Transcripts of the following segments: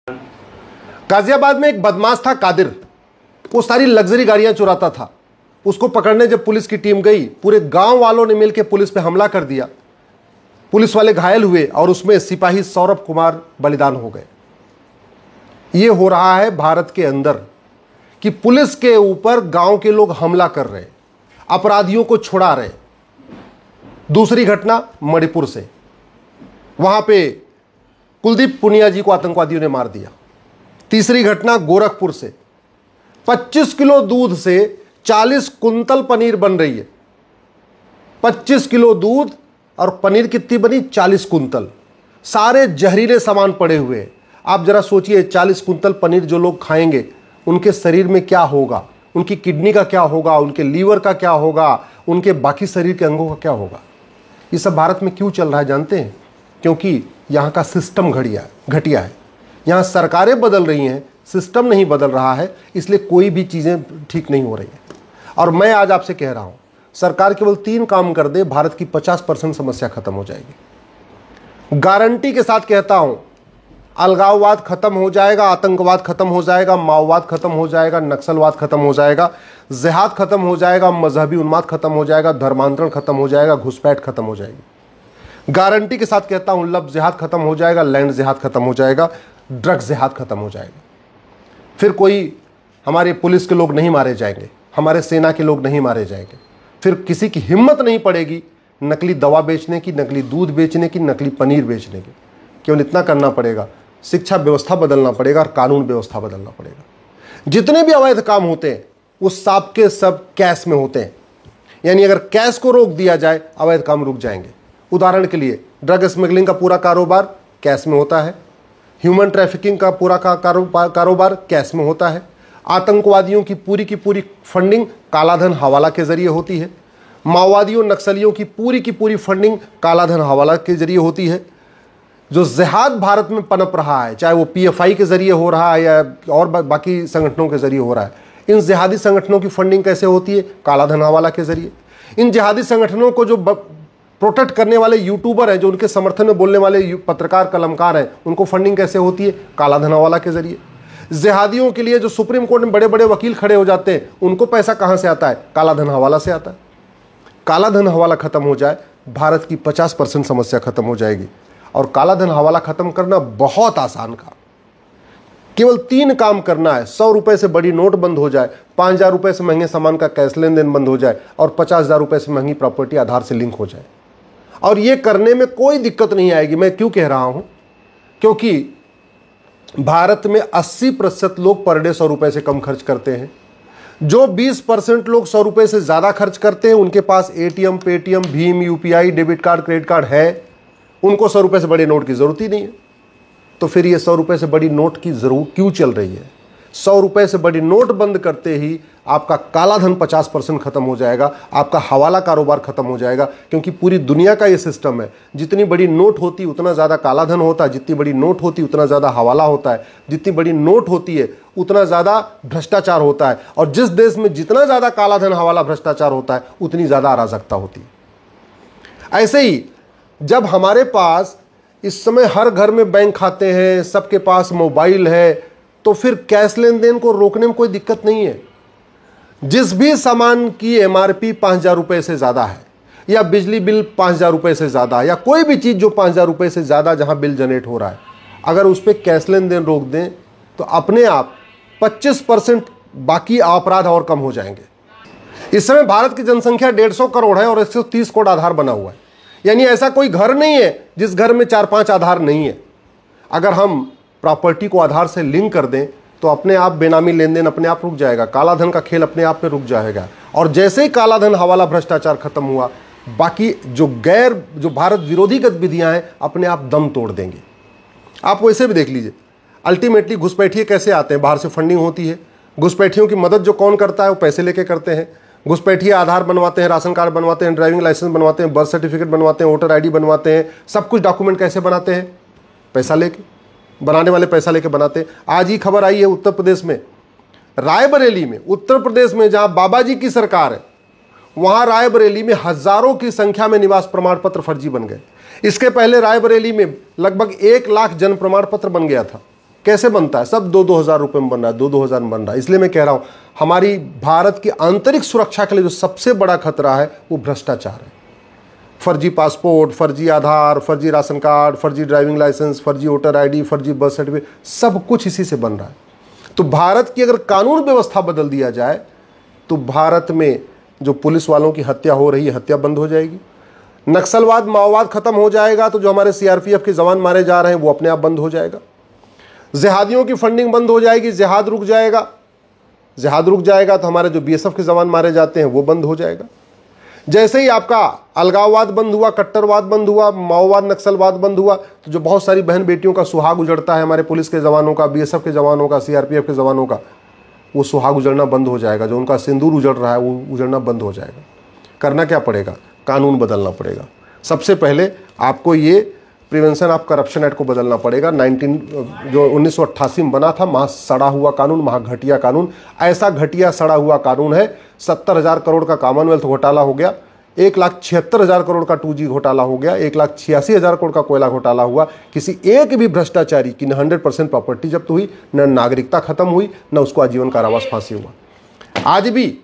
गाजियाबाद में एक बदमाश था कादिर, वो सारी लग्जरी गाड़ियां चुराता था। उसको पकड़ने जब पुलिस की टीम गई, पूरे गांव वालों ने मिलकर पुलिस पे हमला कर दिया। पुलिस वाले घायल हुए और उसमें सिपाही सौरभ कुमार बलिदान हो गए। ये हो रहा है भारत के अंदर कि पुलिस के ऊपर गांव के लोग हमला कर रहे, अपराधियों को छुड़ा रहे। दूसरी घटना मणिपुर से, वहां पे कुलदीप पुनिया जी को आतंकवादियों ने मार दिया। तीसरी घटना गोरखपुर से, 25 किलो दूध से 40 कुंतल पनीर बन रही है। 25 किलो दूध और पनीर कितनी बनी? 40 कुंतल। सारे जहरीले सामान पड़े हुए हैं। आप जरा सोचिए, 40 कुंतल पनीर जो लोग खाएंगे उनके शरीर में क्या होगा, उनकी किडनी का क्या होगा, उनके लीवर का क्या होगा, उनके बाकी शरीर के अंगों का क्या होगा। ये सब भारत में क्यों चल रहा है जानते हैं? क्योंकि यहाँ का सिस्टम घटिया है। यहाँ सरकारें बदल रही हैं, सिस्टम नहीं बदल रहा है, इसलिए कोई भी चीज़ें ठीक नहीं हो रही हैं। और मैं आज आपसे कह रहा हूँ, सरकार केवल 3 काम कर दे, भारत की 50% समस्या खत्म हो जाएगी। गारंटी के साथ कहता हूँ, अलगाववाद खत्म हो जाएगा, आतंकवाद खत्म हो जाएगा, माओवाद खत्म हो जाएगा, नक्सलवाद खत्म हो जाएगा, जिहाद खत्म हो जाएगा, मजहबी उन्माद खत्म हो जाएगा, धर्मांतरण खत्म हो जाएगा, घुसपैठ खत्म हो जाएगी। गारंटी के साथ कहता हूं, लव जिहाद खत्म हो जाएगा, लैंड जिहाद खत्म हो जाएगा, ड्रग्स जिहाद खत्म हो जाएगा। फिर कोई हमारे पुलिस के लोग नहीं मारे जाएंगे, हमारे सेना के लोग नहीं मारे जाएंगे। फिर किसी की हिम्मत नहीं पड़ेगी नकली दवा बेचने की, नकली दूध बेचने की, नकली पनीर बेचने की। केवल इतना करना पड़ेगा, शिक्षा व्यवस्था बदलना पड़ेगा और कानून व्यवस्था बदलना पड़ेगा। जितने भी अवैध काम होते हैं वो सब के सब कैश में होते हैं, यानी अगर कैश को रोक दिया जाए अवैध काम रुक जाएंगे। उदाहरण के लिए, ड्रग स्मगलिंग का पूरा कारोबार कैश में होता है, ह्यूमन ट्रैफिकिंग का पूरा कारोबार कैश में होता है, आतंकवादियों की पूरी फंडिंग कालाधन हवाला के जरिए होती है, माओवादियों नक्सलियों की पूरी फंडिंग कालाधन हवाला के जरिए होती है। जो जिहाद भारत में पनप रहा है, चाहे वो पीएफआई के जरिए हो रहा है या और बाकी संगठनों के जरिए हो रहा है, इन जिहादी संगठनों की फंडिंग कैसे होती है? कालाधन हवाला के जरिए। इन जिहादी संगठनों को जो प्रोटेक्ट करने वाले यूट्यूबर हैं, जो उनके समर्थन में बोलने वाले पत्रकार कलमकार हैं, उनको फंडिंग कैसे होती है? कालाधन हवाला के जरिए। जिहादियों के लिए जो सुप्रीम कोर्ट में बड़े बड़े वकील खड़े हो जाते हैं, उनको पैसा कहां से आता है? कालाधन हवाला से आता है। कालाधन हवाला खत्म हो जाए, भारत की 50% समस्या खत्म हो जाएगी। और कालाधन हवाला खत्म करना बहुत आसान काम, केवल 3 काम करना है। 100 रुपए से बड़ी नोट बंद हो जाए, 5,000 रुपए से महंगे सामान का कैश लेन देन बंद हो जाए और 50,000 रुपए से महंगी प्रॉपर्टी आधार से लिंक हो जाए। और ये करने में कोई दिक्कत नहीं आएगी। मैं क्यों कह रहा हूं? क्योंकि भारत में 80% लोग पर डे 100 रुपए से कम खर्च करते हैं। जो 20% लोग 100 रुपए से ज्यादा खर्च करते हैं, उनके पास एटीएम, पेटीएम, भीम, UPI, debit card, credit card है, उनको 100 रुपए से बड़े नोट की जरूरत ही नहीं है। तो फिर ये 100 रुपए से बड़ी नोट की जरूरत क्यों चल रही है? 100 रुपए से बड़ी नोट बंद करते ही आपका कालाधन 50% खत्म हो जाएगा, आपका हवाला कारोबार खत्म हो जाएगा। क्योंकि पूरी दुनिया का ये सिस्टम है, जितनी बड़ी नोट होती उतना ज्यादा कालाधन होता है, जितनी बड़ी नोट होती उतना ज्यादा हवाला होता है, जितनी बड़ी नोट होती है उतना ज्यादा भ्रष्टाचार होता है, और जिस देश में जितना ज्यादा कालाधन हवाला भ्रष्टाचार होता है उतनी ज्यादा अराजकता होती है। ऐसे ही जब हमारे पास इस समय हर घर में बैंक खाते हैं, सबके पास मोबाइल है, तो फिर कैश लेन देन को रोकने में कोई दिक्कत नहीं है। जिस भी सामान की एमआरपी 5,000 रुपए से ज्यादा है, या बिजली बिल 5,000 रुपए से ज्यादा है, या कोई भी चीज जो 5,000 रुपए से ज्यादा जहां बिल जनरेट हो रहा है, अगर उस पर कैश लेन देन रोक दें तो अपने आप 25% बाकी अपराध और कम हो जाएंगे। इस समय भारत की जनसंख्या 150 करोड़ है और 130 करोड़ आधार बना हुआ है। यानी ऐसा कोई घर नहीं है जिस घर में 4-5 आधार नहीं है। अगर हम प्रॉपर्टी को आधार से लिंक कर दें तो अपने आप बेनामी लेन देन अपने आप रुक जाएगा, कालाधन का खेल अपने आप में रुक जाएगा। और जैसे ही कालाधन हवाला भ्रष्टाचार खत्म हुआ, बाकी जो भारत विरोधी गतिविधियां हैं अपने आप दम तोड़ देंगे। आप वैसे भी देख लीजिए, अल्टीमेटली घुसपैठिए कैसे आते हैं? बाहर से फंडिंग होती है। घुसपैठियों की मदद जो कौन करता है? वो पैसे लेके करते हैं। घुसपैठिए आधार बनवाते हैं, राशन कार्ड बनवाते हैं, ड्राइविंग लाइसेंस बनवाते हैं, बर्थ सर्टिफिकेट बनवाते हैं, वोटर आईडी बनवाते हैं। सब कुछ डॉक्यूमेंट कैसे बनाते हैं? पैसा लेके, बनाने वाले पैसा लेके बनाते हैं। आज ही खबर आई है उत्तर प्रदेश में, रायबरेली में, उत्तर प्रदेश में जहां बाबा जी की सरकार है, वहां रायबरेली में हजारों की संख्या में निवास प्रमाण पत्र फर्जी बन गए। इसके पहले रायबरेली में लगभग 1 लाख जन्म प्रमाण पत्र बन गया था। कैसे बनता है? सब 2-2 हज़ार रुपये में बन रहा है, 2-2 हज़ार में बन रहा है। इसलिए मैं कह रहा हूँ हमारी भारत की आंतरिक सुरक्षा के लिए जो सबसे बड़ा खतरा है वो भ्रष्टाचार है। फर्जी पासपोर्ट, फर्जी आधार, फर्जी राशन कार्ड, फर्जी ड्राइविंग लाइसेंस, फर्जी वोटर आईडी, फर्जी बर्थ सर्टिफिकेट, सब कुछ इसी से बन रहा है। तो भारत की अगर कानून व्यवस्था बदल दिया जाए तो भारत में जो पुलिस वालों की हत्या हो रही है, हत्या बंद हो जाएगी। नक्सलवाद, माओवाद खत्म हो जाएगा तो जो हमारे सीआरपीएफ के जवान मारे जा रहे हैं वो अपने आप बंद हो जाएगा। जिहादियों की फंडिंग बंद हो जाएगी, जिहाद रुक जाएगा। जिहाद रुक जाएगा तो हमारे जो बीएसएफ के जवान मारे जाते हैं वो बंद हो जाएगा। जैसे ही आपका अलगाववाद बंद हुआ, कट्टरवाद बंद हुआ, माओवाद, नक्सलवाद बंद हुआ, तो जो बहुत सारी बहन बेटियों का सुहाग उजड़ता है, हमारे पुलिस के जवानों का, बीएसएफ के जवानों का, सीआरपीएफ के जवानों का, वो सुहाग उजड़ना बंद हो जाएगा। जो उनका सिंदूर उजड़ रहा है वो उजड़ना बंद हो जाएगा। करना क्या पड़ेगा? कानून बदलना पड़ेगा। सबसे पहले आपको ये प्रिवेंशन ऑफ करप्शन एक्ट को बदलना पड़ेगा। 1988 में बना था, महा सड़ा हुआ कानून, महा घटिया कानून। ऐसा घटिया सड़ा हुआ कानून है, 70,000 करोड़ का कॉमनवेल्थ घोटाला हो गया, 1,76,000 करोड़ का 2G घोटाला हो गया, 1,86,000 करोड़ का कोयला घोटाला हुआ। किसी एक भी भ्रष्टाचारी की न 100% प्रॉपर्टी जब्त हुई, न नागरिकता खत्म हुई, न उसको आजीवन कारावास फांसी हुआ। आज भी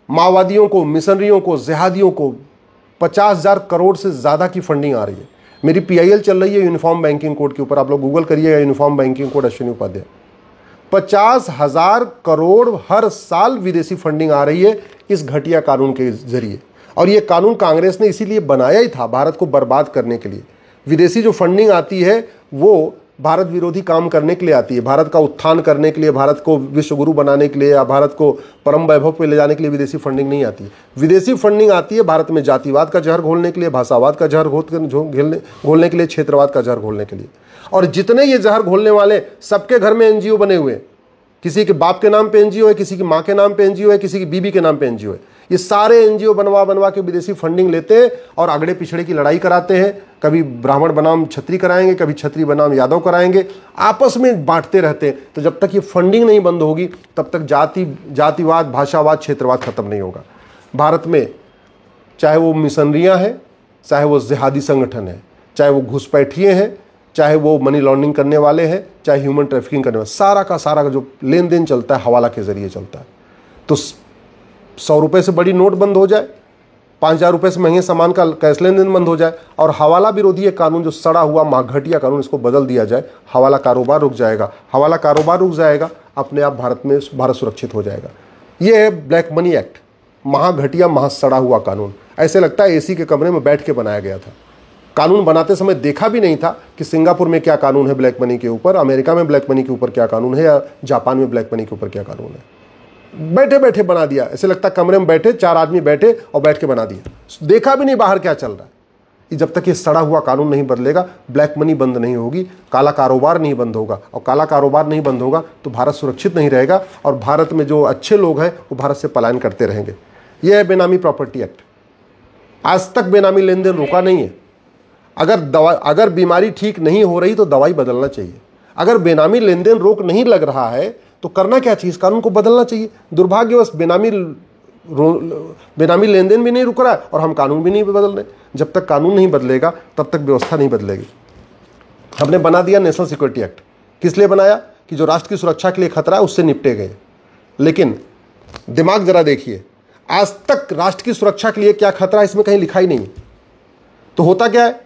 माओवादियों को, मिशनरियों को, जिहादियों को 50,000 करोड़ से ज़्यादा की फंडिंग आ रही है। मेरी PIL चल रही है यूनिफॉर्म बैंकिंग कोड के ऊपर, आप लोग गूगल करिएगा uniform banking code Ashwini Upadhyay. 50,000 crore हर साल विदेशी फंडिंग आ रही है इस घटिया कानून के जरिए। और ये कानून कांग्रेस ने इसीलिए बनाया ही था, भारत को बर्बाद करने के लिए। विदेशी जो फंडिंग आती है वो भारत विरोधी काम करने के लिए आती है, भारत का उत्थान करने के लिए, भारत को विश्वगुरु बनाने के लिए या भारत को परम वैभव पे ले जाने के लिए विदेशी फंडिंग नहीं आती है। विदेशी फंडिंग आती है भारत में जातिवाद का जहर घोलने के लिए, भाषावाद का जहर घोलने के लिए, क्षेत्रवाद का जहर घोलने के लिए। और जितने ये जहर घोलने वाले, सबके घर में NGO बने हुए हैं। किसी के बाप के नाम पे NGO है, किसी की माँ के नाम पे NGO है, किसी की बीबी के नाम पे NGO है। ये सारे NGO बनवा के विदेशी फंडिंग लेते हैं और अगड़े पिछड़े की लड़ाई कराते हैं। कभी ब्राह्मण बनाम छत्री कराएंगे, कभी छत्री बनाम यादव कराएंगे, आपस में बांटते रहते हैं। तो जब तक ये फंडिंग नहीं बंद होगी तब तक जातिवाद, भाषावाद, क्षेत्रवाद खत्म नहीं होगा। भारत में चाहे वो मिशनरियाँ हैं, चाहे वो जिहादी संगठन है, चाहे वो घुसपैठिए हैं, चाहे वो मनी लॉन्ड्रिंग करने वाले हैं, चाहे ह्यूमन ट्रैफिकिंग करने वाले, सारा का सारा जो लेन देन चलता है हवाला के जरिए चलता है। तो 100 रुपये से बड़ी नोट बंद हो जाए, 5,000 रुपये से महंगे सामान का कैश लेन देन बंद हो जाए और हवाला विरोधी ये कानून जो सड़ा हुआ घटिया कानून, इसको बदल दिया जाए, हवाला कारोबार रुक जाएगा। हवाला कारोबार रुक जाएगा, अपने आप भारत सुरक्षित हो जाएगा। ये है ब्लैक मनी एक्ट, घटिया, सड़ा हुआ कानून। ऐसे लगता है AC के कमरे में बैठ के बनाया गया था। कानून बनाते समय देखा भी नहीं था कि सिंगापुर में क्या कानून है ब्लैक मनी के ऊपर, अमेरिका में ब्लैक मनी के ऊपर क्या कानून है, या जापान में ब्लैक मनी के ऊपर क्या कानून है। बैठे बैठे बना दिया। ऐसे लगता कमरे में बैठे 4 आदमी बैठे और बैठ के बना दिया, देखा भी नहीं बाहर क्या चल रहा है। जब तक ये सड़ा हुआ कानून नहीं बदलेगा, ब्लैक मनी बंद नहीं होगी, काला कारोबार नहीं बंद होगा, और काला कारोबार नहीं बंद होगा तो भारत सुरक्षित नहीं रहेगा और भारत में जो अच्छे लोग हैं वो भारत से पलायन करते रहेंगे। यह है बेनामी प्रॉपर्टी एक्ट। आज तक बेनामी लेन देन रुका नहीं है। अगर बीमारी ठीक नहीं हो रही तो दवाई बदलना चाहिए। अगर बेनामी लेन देन रोक नहीं लग रहा है तो करना क्या चाहिए? इस कानून को बदलना चाहिए। दुर्भाग्यवश बेनामी लेन देन भी नहीं रुक रहा है और हम कानून भी नहीं बदल रहे। जब तक कानून नहीं बदलेगा तब तक व्यवस्था नहीं बदलेगी। हमने बना दिया नेशनल सिक्योरिटी एक्ट। किस लिए बनाया? कि जो राष्ट्र की सुरक्षा के लिए खतरा है उससे निपटे गए। लेकिन दिमाग जरा देखिए, आज तक राष्ट्र की सुरक्षा के लिए क्या खतरा है इसमें कहीं लिखा ही नहीं। तो होता क्या है,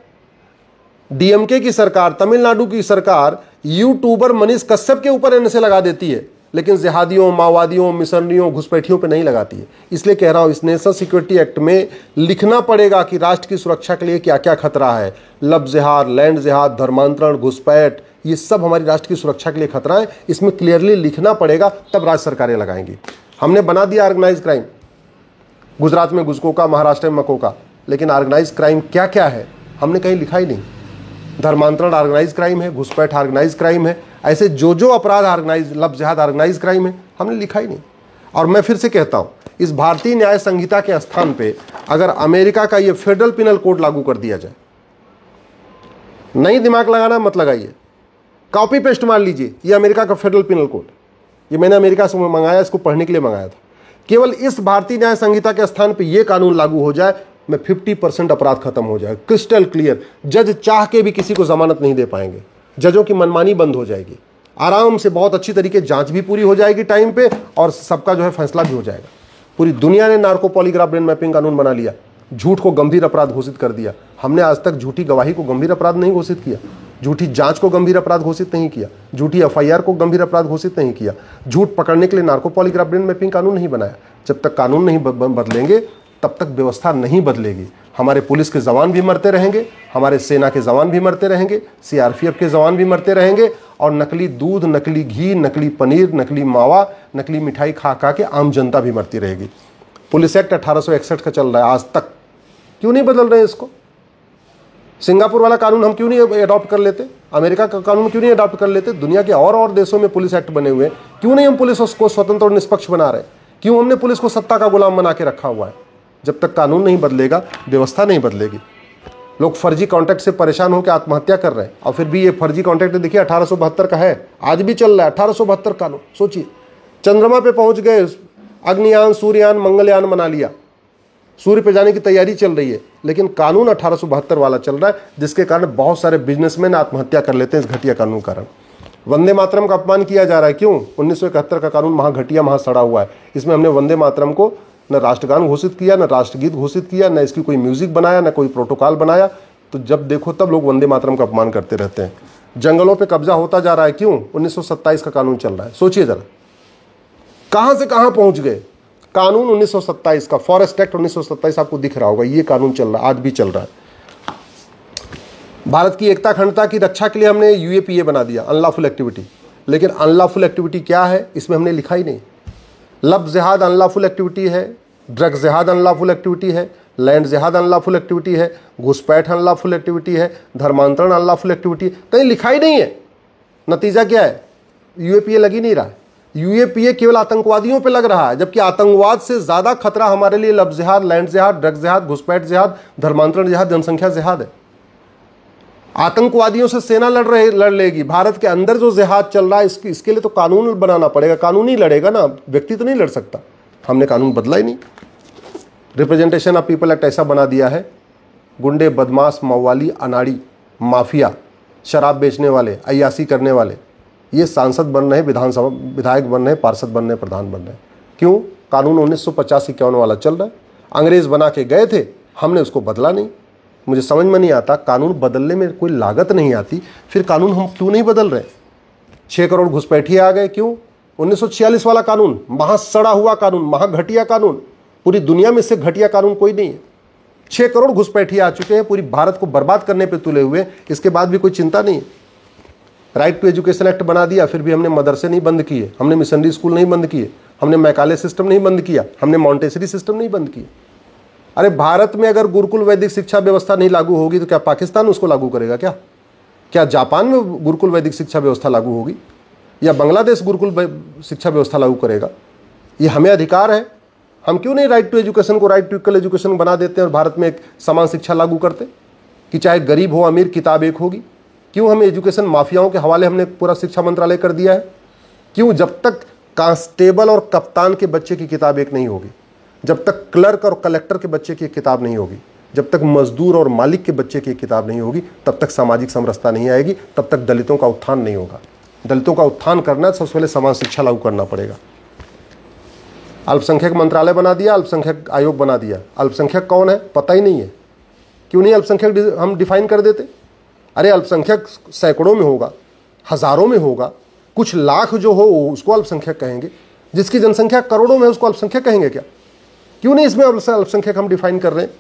DMK की सरकार, तमिलनाडु की सरकार यूट्यूबर मनीष कश्यप के ऊपर NSA लगा देती है, लेकिन जिहादियों, माओवादियों, मिशनरियों, घुसपैठियों पे नहीं लगाती है। इसलिए कह रहा हूं इस नेशनल सिक्योरिटी एक्ट में लिखना पड़ेगा कि राष्ट्र की सुरक्षा के लिए क्या क्या खतरा है। लब जिहाद, लैंड जिहाद, धर्मांतरण, घुसपैठ, ये सब हमारी राष्ट्र की सुरक्षा के लिए खतरा है। इसमें क्लियरली लिखना पड़ेगा, तब राज्य सरकारें लगाएंगी। हमने बना दिया ऑर्गेनाइज क्राइम, गुजरात में गुजकोका, महाराष्ट्र में मकोका, लेकिन ऑर्गेनाइज क्राइम क्या क्या है हमने कहीं लिखा ही नहीं। धर्मांतरण ऑर्गेनाइज क्राइम है, घुसपैठ ऑर्गेनाइज क्राइम है, ऐसे जो अपराध ऑर्गेनाइज, लब जिहाद ऑर्गेनाइज क्राइम है, हमने लिखा ही नहीं। और मैं फिर से कहता हूं, इस भारतीय न्याय संहिता के स्थान पे अगर अमेरिका का ये फेडरल पिनल कोड लागू कर दिया जाए, नहीं दिमाग लगाना मत लगाइए, कॉपी पेस्ट मार लीजिए, ये अमेरिका का फेडरल पिनल कोड, ये मैंने अमेरिका से मंगाया, इसको पढ़ने के लिए मंगाया था। केवल इस भारतीय न्याय संहिता के स्थान पे ये कानून लागू हो जाए, में 50% अपराध खत्म हो जाए, क्रिस्टल क्लियर। जज चाह के भी किसी को जमानत नहीं दे पाएंगे, जजों की मनमानी बंद हो जाएगी। आराम से बहुत अच्छी तरीके जांच भी पूरी हो जाएगी टाइम पे और सबका जो है फैसला भी हो जाएगा। पूरी दुनिया ने नार्को पॉलीग्राफ ब्रेन मैपिंग कानून बना लिया, झूठ को गंभीर अपराध घोषित कर दिया। हमने आज तक झूठी गवाही को गंभीर अपराध नहीं घोषित किया, झूठी जांच को गंभीर अपराध घोषित नहीं किया, झूठी एफआईआर को गंभीर अपराध घोषित नहीं किया, झूठ पकड़ने के लिए नार्को पॉलीग्राफ ब्रेन मैपिंग कानून नहीं बनाया। जब तक कानून नहीं बदलेंगे तब तक व्यवस्था नहीं बदलेगी। हमारे पुलिस के जवान भी मरते रहेंगे, हमारे सेना के जवान भी मरते रहेंगे, सीआरपीएफ के जवान भी मरते रहेंगे और नकली दूध, नकली घी, नकली पनीर, नकली मावा, नकली मिठाई खा खा के आम जनता भी मरती रहेगी। पुलिस एक्ट 1861 का चल रहा है आज तक, क्यों नहीं बदल रहे हैं इसको? सिंगापुर वाला कानून हम क्यों नहीं अडॉप्ट कर लेते? अमेरिका का कानून क्यों नहीं अडॉप्ट कर लेते? दुनिया के और देशों में पुलिस एक्ट बने हुए हैं, क्यों नहीं हम पुलिस को स्वतंत्र और निष्पक्ष बना रहे? क्यों हमने पुलिस को सत्ता का गुलाम बना के रखा हुआ है? जब तक कानून नहीं बदलेगा व्यवस्था नहीं बदलेगी। लोग फर्जी कॉन्ट्रैक्ट से परेशान होकर आत्महत्या कर रहे हैं और फिर भी ये फर्जी कॉन्ट्रैक्ट देखिए 1872 का है, आज भी चल रहा है 1872 कानून। सोचिए, चंद्रमा पे पहुंच गए, अग्नियान, सूर्ययान, मंगलयान बना लिया, सूर्य पे जाने की तैयारी चल रही है, लेकिन कानून 1872 वाला चल रहा है, जिसके कारण बहुत सारे बिजनेसमैन आत्महत्या कर लेते हैं इस घटिया कानून के कारण। वंदे मातरम का अपमान किया जा रहा है, क्यों? 1971 का कानून महा घटिया, महा सड़ा हुआ है। इसमें हमने वंदे मातरम को न राष्ट्रगान घोषित किया, न राष्ट्रगीत घोषित किया, न इसकी कोई म्यूजिक बनाया, न कोई प्रोटोकॉल बनाया। तो जब देखो तब लोग वंदे मातरम का अपमान करते रहते हैं। जंगलों पे कब्जा होता जा रहा है, क्यों? 1927 का कानून चल रहा है। सोचिए जरा, कहां से कहां पहुंच गए। कानून 1927 का, फॉरेस्ट एक्ट 1927 आपको दिख रहा होगा, ये कानून चल रहा है, आज भी चल रहा है। भारत की एकता अखंडता की रक्षा के लिए हमने यूएपीए बना दिया, अनलॉफुल एक्टिविटी। लेकिन अनलॉफुल एक्टिविटी क्या है इसमें हमने लिखा ही नहीं। लब जिहाद अनलॉफुल एक्टिविटी है, ड्रग जिहाद अनलॉफुल एक्टिविटी है, लैंड जिहाद अनलॉफुल एक्टिविटी है, घुसपैठ अनलॉफुल एक्टिविटी है, धर्मांतरण अनलॉफुल एक्टिविटी है, कहीं लिखा ही नहीं है। नतीजा क्या है? यूएपीए लग ही नहीं रहा है। यूएपीए केवल आतंकवादियों पे लग रहा है, जबकि आतंकवाद से ज्यादा खतरा हमारे लिए लब जिहाद, लैंड जिहाद, ड्रग जिहाद, घुसपैठ जिहाद, धर्मांतरण जिहाद, जनसंख्या जिहाद है। आतंकवादियों से सेना लड़ लेगी। भारत के अंदर जो जिहाद चल रहा है इसके लिए तो कानून बनाना पड़ेगा। कानून ही लड़ेगा ना, व्यक्ति तो नहीं लड़ सकता। हमने कानून बदला ही नहीं। रिप्रेजेंटेशन ऑफ पीपल एक्ट ऐसा बना दिया है, गुंडे, बदमाश, मवाली, अनाड़ी, माफिया, शराब बेचने वाले, अय्यासी करने वाले, ये सांसद बन रहे हैं, विधानसभा विधायक बन रहे हैं, पार्षद बन रहे हैं, प्रधान बन रहे हैं। क्यों? कानून 1950-51 वाला चल रहा है। अंग्रेज बना के गए थे, हमने उसको बदला नहीं। मुझे समझ में नहीं आता, कानून बदलने में कोई लागत नहीं आती, फिर कानून हम क्यों नहीं बदल रहे? 6 करोड़ घुसपैठिए आ गए, क्यों? 1946 वाला कानून, महा सड़ा हुआ कानून, महा घटिया कानून, पूरी दुनिया में इससे घटिया कानून कोई नहीं है। 6 करोड़ घुसपैठिए आ चुके हैं, पूरी भारत को बर्बाद करने पर तुले हुए, इसके बाद भी कोई चिंता नहीं है। राइट टू एजुकेशन एक्ट बना दिया, फिर भी हमने मदरसे नहीं बंद किए, हमने मिशनरी स्कूल नहीं बंद किए, हमने मैकाले सिस्टम नहीं बंद किया, हमने मॉन्टेसरी सिस्टम नहीं बंद किया। अरे भारत में अगर गुरुकुल वैदिक शिक्षा व्यवस्था नहीं लागू होगी तो क्या पाकिस्तान उसको लागू करेगा? क्या जापान में गुरुकुल वैदिक शिक्षा व्यवस्था लागू होगी या बांग्लादेश गुरुकुल शिक्षा व्यवस्था लागू करेगा? ये हमें अधिकार है। हम क्यों नहीं राइट टू एजुकेशन को राइट टू इक्वल एजुकेशन बना देते हैं और भारत में एक समान शिक्षा लागू करते कि चाहे गरीब हो अमीर किताब एक होगी? क्यों हम एजुकेशन माफियाओं के हवाले हमने पूरा शिक्षा मंत्रालय कर दिया है? क्यों? जब तक कांस्टेबल और कप्तान के बच्चे की किताब एक नहीं होगी, जब तक क्लर्क और कलेक्टर के बच्चे की किताब नहीं होगी, जब तक मजदूर और मालिक के बच्चे की किताब नहीं होगी, तब तक सामाजिक समरसता नहीं आएगी, तब तक दलितों का उत्थान नहीं होगा। दलितों का उत्थान करना है, सबसे पहले समान शिक्षा लागू करना पड़ेगा। अल्पसंख्यक मंत्रालय बना दिया, अल्पसंख्यक आयोग बना दिया। अल्पसंख्यक कौन है पता ही नहीं है। क्यों नहीं अल्पसंख्यक हम डिफाइन कर देते? अरे अल्पसंख्यक सैकड़ों में होगा, हजारों में होगा, कुछ लाख जो हो उसको अल्पसंख्यक कहेंगे, जिसकी जनसंख्या करोड़ों में है उसको अल्पसंख्यक कहेंगे क्या? क्यों नहीं इसमें अल्पसंख्यक हम डिफाइन कर रहे हैं?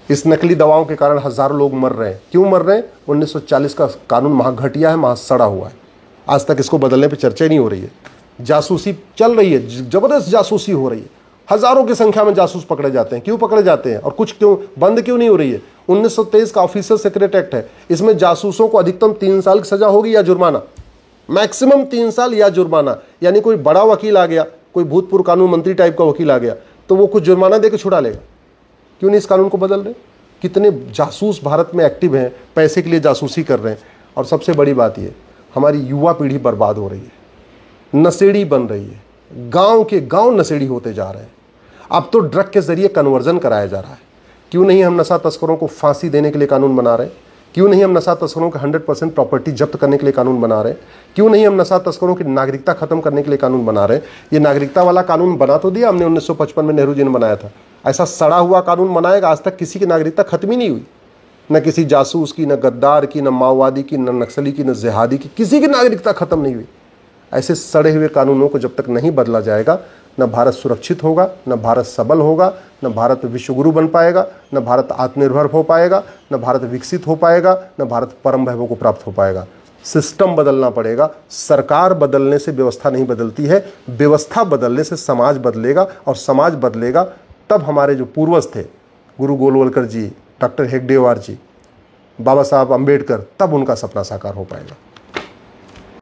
इस नकली दवाओं के कारण हजारों लोग मर रहे हैं। क्यों मर रहे हैं? 1940 का कानून महा घटिया है, महा सड़ा हुआ है। आज तक इसको बदलने पर चर्चा ही नहीं हो रही है। जासूसी चल रही है, जबरदस्त जासूसी हो रही है, हजारों की संख्या में जासूस पकड़े जाते हैं। क्यों पकड़े जाते हैं और कुछ क्यों बंद क्यों नहीं हो रही है? 1923 का ऑफिसर सेक्रेट एक्ट है, इसमें जासूसों को अधिकतम 3 साल की सजा होगी या जुर्माना, मैक्सिमम 3 साल या जुर्माना। यानी कोई बड़ा वकील आ गया, कोई भूतपूर्व कानून मंत्री टाइप का वकील आ गया तो वो कुछ जुर्माना देकर छुड़ा लेगा। क्यों नहीं इस कानून को बदल रहे? कितने जासूस भारत में एक्टिव हैं, पैसे के लिए जासूसी कर रहे हैं। और सबसे बड़ी बात ये, हमारी युवा पीढ़ी बर्बाद हो रही है, नशेड़ी बन रही है, गांव के गांव नशेड़ी होते जा रहे हैं। अब तो ड्रग के जरिए कन्वर्जन कराया जा रहा है। क्यों नहीं हम नशा तस्करों को फांसी देने के लिए कानून बना रहे हैं? क्यों नहीं हम नशा तस्करों के 100% प्रॉपर्टी जब्त करने के लिए कानून बना रहे हैं? क्यों नहीं हम नशा तस्करों की नागरिकता खत्म करने के लिए कानून बना रहे हैं? ये नागरिकता वाला कानून बना तो दिया हमने, 1955 में नेहरू जी ने बनाया था। ऐसा सड़ा हुआ कानून बनाएगा, आज तक किसी की नागरिकता खत्म ही नहीं हुई, न किसी जासूस की, न गद्दार की, न माओवादी की, न नक्सली की, न जिहादी की, किसी की नागरिकता खत्म नहीं हुई। ऐसे सड़े हुए कानूनों को जब तक नहीं बदला जाएगा, न भारत सुरक्षित होगा, न भारत सबल होगा, न भारत विश्वगुरु बन पाएगा, न भारत आत्मनिर्भर हो पाएगा, न भारत विकसित हो पाएगा, न भारत परम वैभव को प्राप्त हो पाएगा। सिस्टम बदलना पड़ेगा। सरकार बदलने से व्यवस्था नहीं बदलती है, व्यवस्था बदलने से समाज बदलेगा, और समाज बदलेगा तब हमारे जो पूर्वज थे, गुरु गोलवलकर जी, डॉक्टर हेगडेवार जी, बाबा साहब अम्बेडकर, तब उनका सपना साकार हो पाएगा।